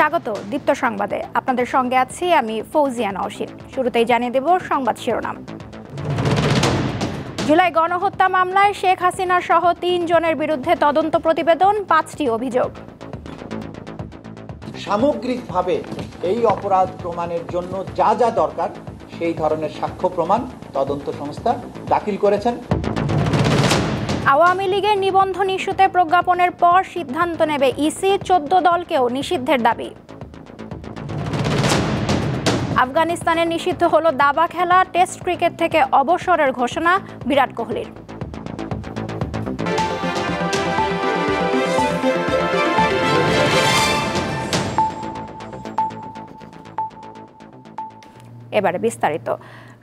স্বাগত দীপ্ত সংবাদে। আপনাদের সঙ্গে আছি আমি ফৌজিয়া নওশীন। শুরুতেই জানিয়ে দেব সংবাদ শিরোনাম। জুলাই গণহত্যা মামলায় শেখ হাসিনা সহ ৩ জনের বিরুদ্ধে তদন্ত প্রতিবেদন, ৫টি অভিযোগ। সামগ্রিকভাবে এই অপরাধ প্রমাণের জন্য যা যা দরকার সেই ধরনের সাক্ষ্য প্রমাণ তদন্ত সংস্থা দাখিল করেছেন। আওয়ামী লীগের নিবন্ধন ইস্যুতে প্রজ্ঞাপনের পর সিদ্ধান্ত নেবে ইসি, 14 দলকেও নিষিদ্ধের দাবি। আফগানিস্তানে নিষিদ্ধ হলো দাবা খেলা, টেস্ট ক্রিকেট থেকে অবসরের ঘোষণা বিরাট কোহলির। এবারে বিস্তারিত।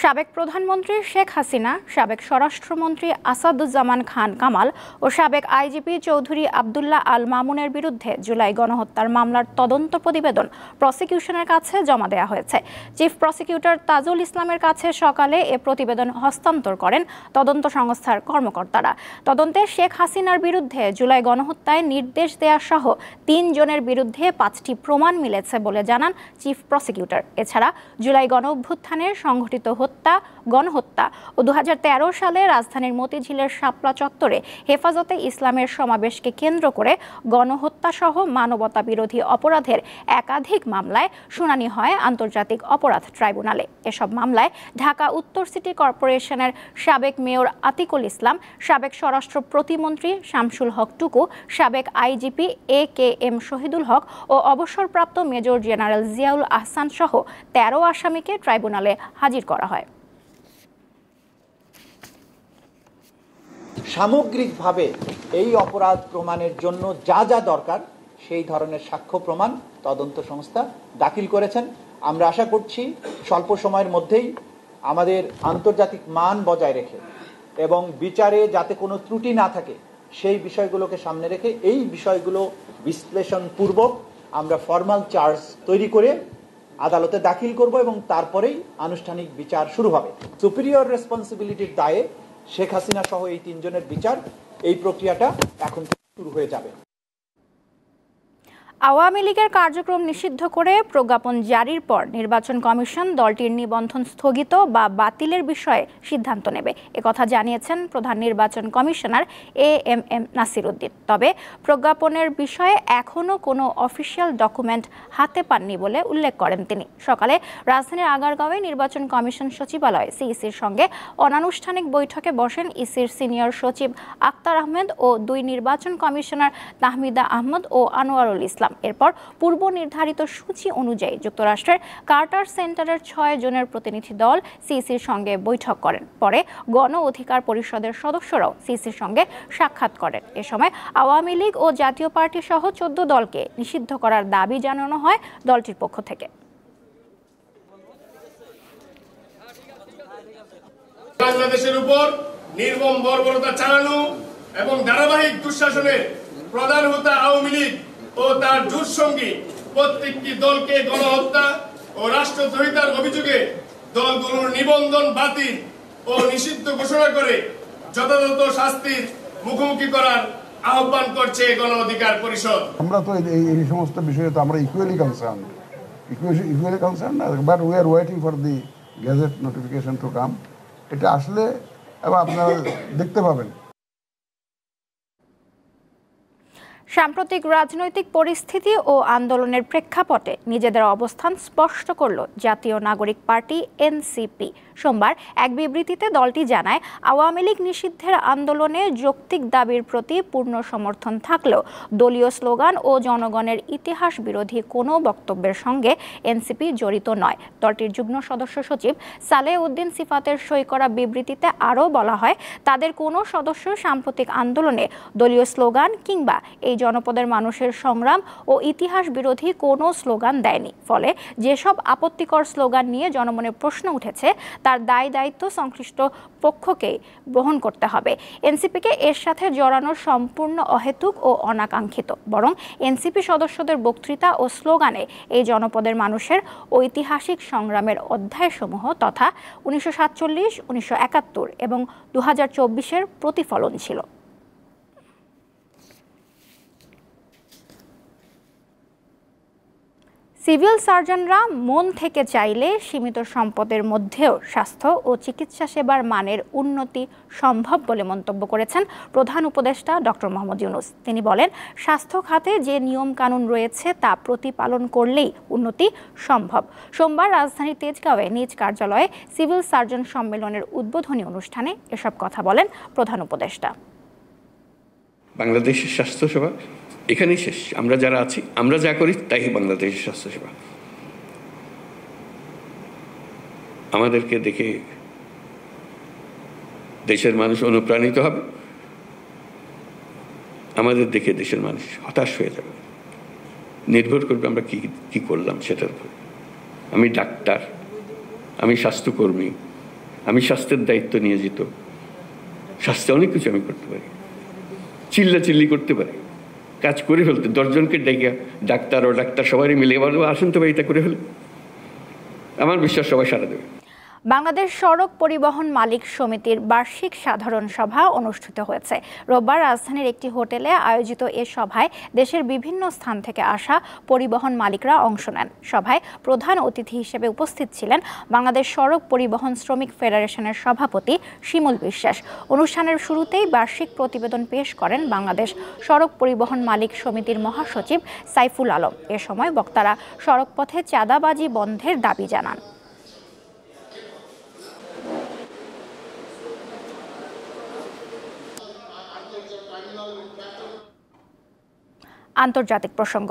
সাবেক প্রধানমন্ত্রী শেখ হাসিনা, সাবেক স্বরাষ্ট্রমন্ত্রী আসাদুজ্জামান খান কামাল ও সাবেক আইজিপি চৌধুরী আবদুল্লাহ আল মামুনের বিরুদ্ধে জুলাই গণহত্যার মামলার তদন্ত প্রতিবেদন প্রসিকিউশনের কাছে জমা দেওয়া হয়েছে। চিফ প্রসিকিউটর তাজুল ইসলামের কাছে সকালে এ প্রতিবেদন হস্তান্তর করেন তদন্ত সংস্থার কর্মকর্তারা। তদন্তে শেখ হাসিনার বিরুদ্ধে জুলাই গণহত্যায় নির্দেশ দেওয়া সহ ৩ জনের বিরুদ্ধে 5টি প্রমাণ মিলেছে বলে জানান চিফ প্রসিকিউটর। এছাড়া জুলাই গণঅভ্যুত্থানের সংঘটিত হত্যা, গণহত্যা ও 2013 সালে রাজধানীর মতিঝিলের শাপলা চত্বরে হেফাজতে ইসলামের সমাবেশকে কেন্দ্র করে গণহত্যা সহ মানবতা বিরোধী অপরাধের একাধিক মামলায় শুনানি হয় আন্তর্জাতিক অপরাধ ট্রাইব্যুনালে। এসব মামলায় ঢাকা উত্তর সিটি কর্পোরেশনের সাবেক মেয়র আতিকুল ইসলাম, সাবেক স্বরাষ্ট্র প্রতিমন্ত্রী শামসুল হক টুকু, সাবেক আইজিপি AKM শহীদুল হক ও অবসরপ্রাপ্ত মেজর জেনারেল জিয়াউল আহসান সহ 13 আসামিকে ট্রাইব্যুনালে হাজির করা হয়। সামগ্রিকভাবে এই অপরাধ প্রমাণের জন্য যা যা দরকার সেই ধরনের সাক্ষ্য প্রমাণ তদন্ত সংস্থা দাখিল করেছেন। আমরা আশা করছি স্বল্প সময়ের মধ্যেই আমাদের আন্তর্জাতিক মান বজায় রেখে এবং বিচারে যাতে কোনো ত্রুটি না থাকে সেই বিষয়গুলোকে সামনে রেখে এই বিষয়গুলো বিশ্লেষণপূর্বক আমরা ফর্মাল চার্জ তৈরি করে আদালতে দাখিল করব এবং তারপরেই আনুষ্ঠানিক বিচার শুরু হবে। সুপিরিয়র রেসপন্সিবিলিটির দায়ে শেখ হাসিনা সহ এই 3 জনের বিচার, এই প্রক্রিয়াটা এখন শুরু হয়ে যাবে। আওয়ামী লীগের কার্যক্রম নিষিদ্ধ করে প্রজ্ঞাপন জারির পর নির্বাচন কমিশন দলটির নিবন্ধন স্থগিত বা বাতিলের বিষয়ে সিদ্ধান্ত নেবে, একথা জানিয়েছেন প্রধান নির্বাচন কমিশনার AMM নাসির উদ্দিন। তবে প্রজ্ঞাপনের বিষয়ে এখনও কোনো অফিসিয়াল ডকুমেন্ট হাতে পাননি বলে উল্লেখ করেন তিনি। সকালে রাজধানীর আগারগাঁওয়ে নির্বাচন কমিশন সচিবালয়ে সিইসির সঙ্গে অনানুষ্ঠানিক বৈঠকে বসেন ইসির সিনিয়র সচিব আক্তার আহমেদ ও 2 নির্বাচন কমিশনার তাহমিদা আহমদ ও আনোয়ারুল ইসলাম। এরপর পূর্ব নির্ধারিত সূচি অনুযায়ী যুক্তরাষ্ট্রের কার্টার সেন্টারের 6 জনের প্রতিনিধি দল সিইসির সঙ্গে বৈঠক করেন। পরে গণ অধিকার পরিষদের সদস্যরাও সিইসির সঙ্গে সাক্ষাৎ করেন। এ সময় আওয়ামী লীগ ও জাতীয় পার্টি সহ 14 দলকে নিষিদ্ধ করার দাবি জানানো হয় দলটির পক্ষ থেকে। বাংলাদেশের উপর নির্মম বর্বরতা চালানো এবং ধারাবাহিক দুঃশাসনের প্রধান হোতা আওয়ামী লীগ ও তার জোট সঙ্গী প্রত্যেকটি দলকে গণহত্যা ও রাষ্ট্রদ্রোহিতার অভিযোগে দলগুলোর নিবন্ধন বাতিল ও নিষিদ্ধ ঘোষণা করে যথাযথ শাস্তির মুখোমুখি করার আহ্বান করছে গণ অধিকার পরিষদ। আমরা তো এই সমস্ত বিষয়ে তো আমরা equally concern, but we are waiting for the gazette notification to come. এটা আসলে এবং আপনারা দেখতে পাবেন। সাম্প্রতিক রাজনৈতিক পরিস্থিতি ও আন্দোলনের প্রেক্ষাপটে নিজেদের অবস্থান স্পষ্ট করল জাতীয় নাগরিক পার্টি NCP। সোমবার এক বিবৃতিতে দলটি জানায়, আওয়ামী লীগ নিষিদ্ধের আন্দোলনে যৌক্তিক দাবির প্রতি পূর্ণ সমর্থন থাকলেও দলীয় স্লোগান ও জনগণের ইতিহাস বিরোধী কোনো বক্তব্যের সঙ্গে NCP জড়িত নয়। দলটির যুগ্ম সদস্য সচিব সালেহ উদ্দিন সিফাতের সই করা বিবৃতিতে আরও বলা হয়, তাদের কোনো সদস্য সাম্প্রতিক আন্দোলনে দলীয় স্লোগান কিংবা এই জনপদের মানুষের সংগ্রাম ও ইতিহাস বিরোধী কোনো স্লোগান দেয়নি। ফলে যেসব আপত্তিকর স্লোগান নিয়ে জনমনে প্রশ্ন উঠেছে তার দায় দায়িত্ব সংশ্লিষ্ট পক্ষকেই বহন করতে হবে। এনসিপিকে এর সাথে জড়ানো সম্পূর্ণ অহেতুক ও অনাকাঙ্ক্ষিত। বরং এনসিপি সদস্যদের বক্তৃতা ও স্লোগানে এই জনপদের মানুষের ঐতিহাসিক সংগ্রামের অধ্যায়সমূহ তথা 1947, 1971 এবং 2024-এর প্রতিফলন ছিল। সিভিল সার্জনরা মন থেকে চাইলে সীমিত সম্পদের মধ্যেও স্বাস্থ্য ও চিকিৎসা সেবার মানের উন্নতি সম্ভব বলে মন্তব্য করেছেন প্রধান উপদেষ্টা ডক্টর মোহাম্মদ ইউনূস। তিনি বলেন, স্বাস্থ্য খাতে যে নিয়ম কানুন রয়েছে তা প্রতিপালন করলেই উন্নতি সম্ভব। সোমবার রাজধানীর তেজগাঁওয়ে নিজ কার্যালয়ে সিভিল সার্জন সম্মেলনের উদ্বোধনী অনুষ্ঠানে এসব কথা বলেন প্রধান উপদেষ্টা। বাংলাদেশের স্বাস্থ্যসেবা এখানেই শেষ। আমরা যারা আছি, আমরা যা করি তাই বাংলাদেশের স্বাস্থ্যসেবা। আমাদেরকে দেখে দেশের মানুষ অনুপ্রাণিত হবে, আমাদের দেখে দেশের মানুষ হতাশ হয়ে যাবে। নির্ভর করবে আমরা কি করলাম সেটার উপর। আমি ডাক্তার, আমি স্বাস্থ্যকর্মী, আমি স্বাস্থ্যের দায়িত্ব নিয়োজিত। স্বাস্থ্যে অনেক কিছু আমি করতে পারি, চিল্লাচিল্লি করতে পারি, কাজ করে ফেলতে 10 জনকে ডেকে ডাক্তার সবাই মিলে বলবো আসুন তো ভাই, এটা করে ফেলে। আমার বিশ্বাস সবাই সাড়া দেবে। বাংলাদেশ সড়ক পরিবহন মালিক সমিতির বার্ষিক সাধারণ সভা অনুষ্ঠিত হয়েছে। রোববার রাজধানীর একটি হোটেলে আয়োজিত এ সভায় দেশের বিভিন্ন স্থান থেকে আসা পরিবহন মালিকরা অংশ নেন। সভায় প্রধান অতিথি হিসেবে উপস্থিত ছিলেন বাংলাদেশ সড়ক পরিবহন শ্রমিক ফেডারেশনের সভাপতি শিমুল বিশ্বাস। অনুষ্ঠানের শুরুতেই বার্ষিক প্রতিবেদন পেশ করেন বাংলাদেশ সড়ক পরিবহন মালিক সমিতির মহাসচিব সাইফুল আলম। এ সময় বক্তারা সড়কপথে চাঁদাবাজি বন্ধের দাবি জানান। আন্তর্জাতিক প্রসঙ্গ।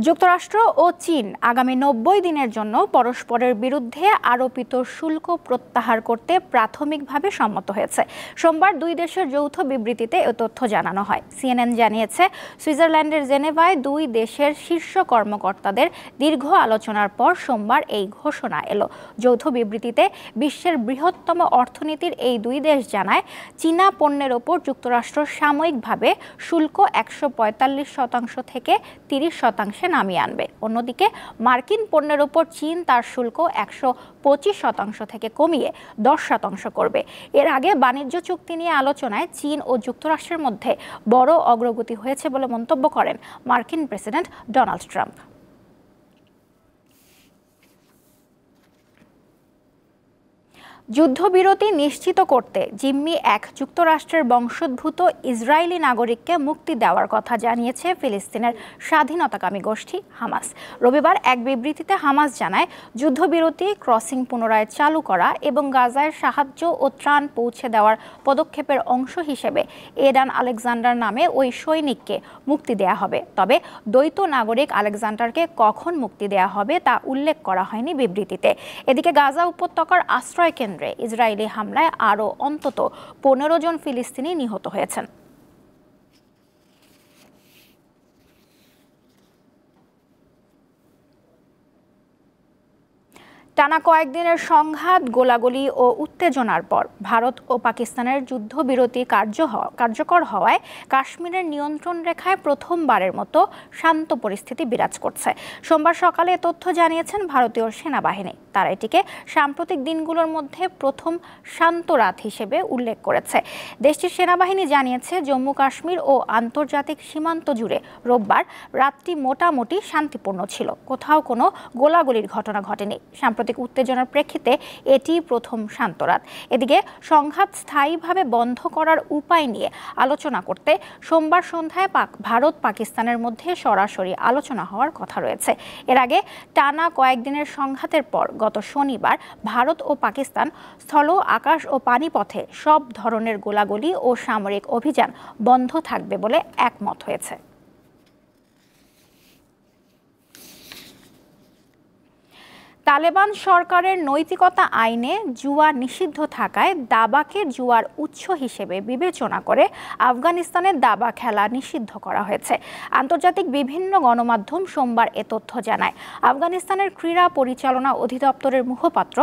যুক্তরাষ্ট্র ও চীন আগামী 90 দিনের জন্য পরস্পরের বিরুদ্ধে আরোপিত শুল্ক প্রত্যাহার করতে প্রাথমিকভাবে সম্মত হয়েছে। সোমবার দুই দেশের যৌথ বিবৃতিতে এ তথ্য জানানো হয়। CNN জানিয়েছে, সুইজারল্যান্ডের জেনেভায় দুই দেশের শীর্ষ কর্মকর্তাদের দীর্ঘ আলোচনার পর সোমবার এই ঘোষণা এলো। যৌথ বিবৃতিতে বিশ্বের বৃহত্তম অর্থনীতির এই দুই দেশ জানায়, চীনা পণ্যের ওপর যুক্তরাষ্ট্র সাময়িকভাবে শুল্ক 145% থেকে 30% নামিয়ে আনবে। অন্যদিকে মার্কিন পণ্যের ওপর চীন তার শুল্ক 125% থেকে কমিয়ে 10% করবে। এর আগে বাণিজ্য চুক্তি নিয়ে আলোচনায় চীন ও যুক্তরাষ্ট্রের মধ্যে বড় অগ্রগতি হয়েছে বলে মন্তব্য করেন মার্কিন প্রেসিডেন্ট ডোনাল্ড ট্রাম্প। যুদ্ধবিরতি নিশ্চিত করতে জিম্মি 1 যুক্তরাষ্ট্রের বংশোদ্ভূত ইসরায়েলি নাগরিককে মুক্তি দেওয়ার কথা জানিয়েছে ফিলিস্তিনের স্বাধীনতাকামী গোষ্ঠী হামাস। রবিবার এক বিবৃতিতে হামাস জানায়, যুদ্ধবিরতি ক্রসিং পুনরায় চালু করা এবং গাজায় সাহায্য ও ত্রাণ পৌঁছে দেওয়ার পদক্ষেপের অংশ হিসেবে এডান আলেকজান্ডার নামে ওই সৈনিককে মুক্তি দেয়া হবে। তবে দ্বৈত নাগরিক আলেকজান্ডারকে কখন মুক্তি দেয়া হবে তা উল্লেখ করা হয়নি বিবৃতিতে। এদিকে গাজা উপত্যকার আশ্রয় কেন্দ্রে ইসরায়েলি হামলায় আরও অন্তত 15 জন ফিলিস্তিনি নিহত হয়েছেন। টানা কয়েকদিনের সংঘাত, গোলাগুলি ও উত্তেজনার পর ভারত ও পাকিস্তানের যুদ্ধবিরতি কার্যকর হওয়ায় কাশ্মীরের নিয়ন্ত্রণ রেখায় প্রথমবারের মতো শান্ত পরিস্থিতি বিরাজ করছে। সোমবার সকালে এ তথ্য জানিয়েছেন ভারতীয় সেনাবাহিনী। তারা এটিকে সাম্প্রতিক দিনগুলোর মধ্যে প্রথম শান্ত রাত হিসেবে উল্লেখ করেছে। দেশটির সেনাবাহিনী জানিয়েছে, জম্মু কাশ্মীর ও আন্তর্জাতিক সীমান্ত জুড়ে রোববার রাতটি মোটামুটি শান্তিপূর্ণ ছিল। কোথাও কোনো গোলাগুলির ঘটনা ঘটেনি। সাম্প্রতিক উত্তেজনার প্রেক্ষিতে এটি প্রথম শান্ত রাত। এদিকে সংঘাত স্থায়ীভাবে বন্ধ করার উপায় নিয়ে আলোচনা করতে সোমবার সন্ধ্যায় ভারত পাকিস্তানের মধ্যে সরাসরি আলোচনা হওয়ার কথা রয়েছে। এর আগে টানা কয়েকদিনের সংঘাতের পর গত শনিবার ভারত ও পাকিস্তান স্থল, আকাশ ও পানিপথে সব ধরনের গোলাগুলি ও সামরিক অভিযান বন্ধ থাকবে বলে একমত হয়েছে। তালেবান সরকারের নৈতিকতা আইনে জুয়া নিষিদ্ধ থাকায় দাবাকে জুয়ার উৎস হিসেবে বিবেচনা করে আফগানিস্তানের দাবা খেলা নিষিদ্ধ করা হয়েছে। আন্তর্জাতিক বিভিন্ন গণমাধ্যম সোমবার এ তথ্য জানায়। আফগানিস্তানের ক্রীড়া পরিচালনা অধিদপ্তরের মুখপাত্র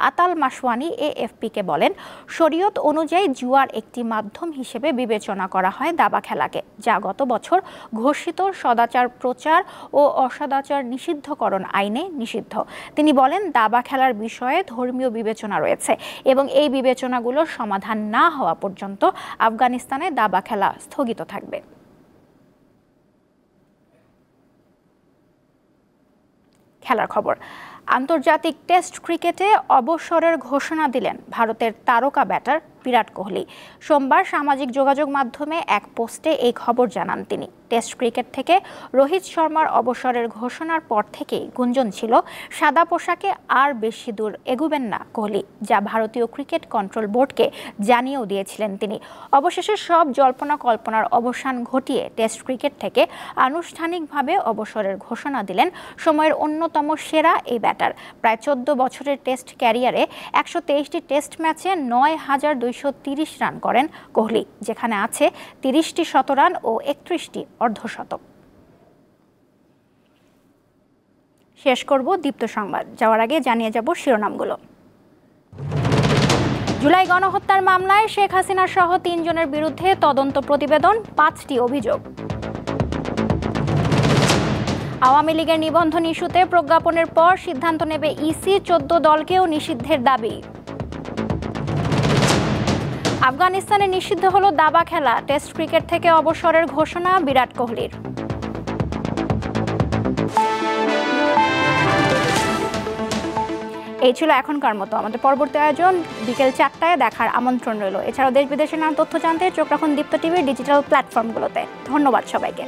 আতাল মাসওয়ানি AFP-কে বলেন, শরীয়ত অনুযায়ী জুয়ার একটি মাধ্যম হিসেবে বিবেচনা করা হয় দাবা খেলাকে, যা গত বছর ঘোষিত সদাচার প্রচার ও অসদাচার নিষিদ্ধকরণ আইনে নিষিদ্ধ। তিনি বলেন, দাবা খেলার বিষয়ে ধর্মীয় বিবেচনা রয়েছে এবং এই বিবেচনাগুলোর সমাধান না হওয়া পর্যন্ত আফগানিস্তানে দাবা খেলা স্থগিত থাকবে। খেলার খবর। আন্তর্জাতিক টেস্ট ক্রিকেটে অবসরের ঘোষণা দিলেন ভারতের তারকা ব্যাটার বিরাট কোহলি। সোমবার সামাজিক যোগাযোগ মাধ্যমে এক পোস্টে এই খবর জানান তিনি। টেস্ট ক্রিকেট থেকে রোহিত শর্মার অবসরের ঘোষণার পর থেকেই গুঞ্জন ছিল সাদা পোশাকে আর বেশি দূর এগুবেন না কোহলি, যা ভারতীয় ক্রিকেট কন্ট্রোল বোর্ডকে জানিয়েও দিয়েছিলেন তিনি। অবশেষে সব জল্পনা কল্পনার অবসান ঘটিয়ে টেস্ট ক্রিকেট থেকে আনুষ্ঠানিকভাবে অবসরের ঘোষণা দিলেন সময়ের অন্যতম সেরা এই ব্যাটার। প্রায় 14 বছরের টেস্ট ক্যারিয়ারে 123টি টেস্ট ম্যাচে 9,230 রান করেন কোহলি, যেখানে আছে 30টি শতরান ও 31টি অর্ধশতক। শেষ করব দীপ্ত সংবাদ, যাওয়ার আগে জানিয়ে যাব শিরোনামগুলো। জুলাই গণহত্যার মামলায় শেখ হাসিনা সহ 3 জনের বিরুদ্ধে তদন্ত প্রতিবেদন, 5টি অভিযোগ। আওয়ামী লীগের নিবন্ধন ইস্যুতে প্রজ্ঞাপনের পর সিদ্ধান্ত নেবে ইসি, 14 দলকেও নিষিদ্ধের দাবি। আফগানিস্তানে নিষিদ্ধ হলো দাবা খেলা, টেস্ট ক্রিকেট থেকে অবসরের ঘোষণা বিরাট কোহলির। এই ছিল এখনকার মতো। আমাদের পরবর্তী আয়োজন বিকেল 4টায় দেখার আমন্ত্রণ রইল। এছাড়াও দেশ বিদেশের নানা তথ্য জানতে চোখ রাখুন দীপ্ত টিভির ডিজিটাল প্ল্যাটফর্মগুলোতে। ধন্যবাদ সবাইকে।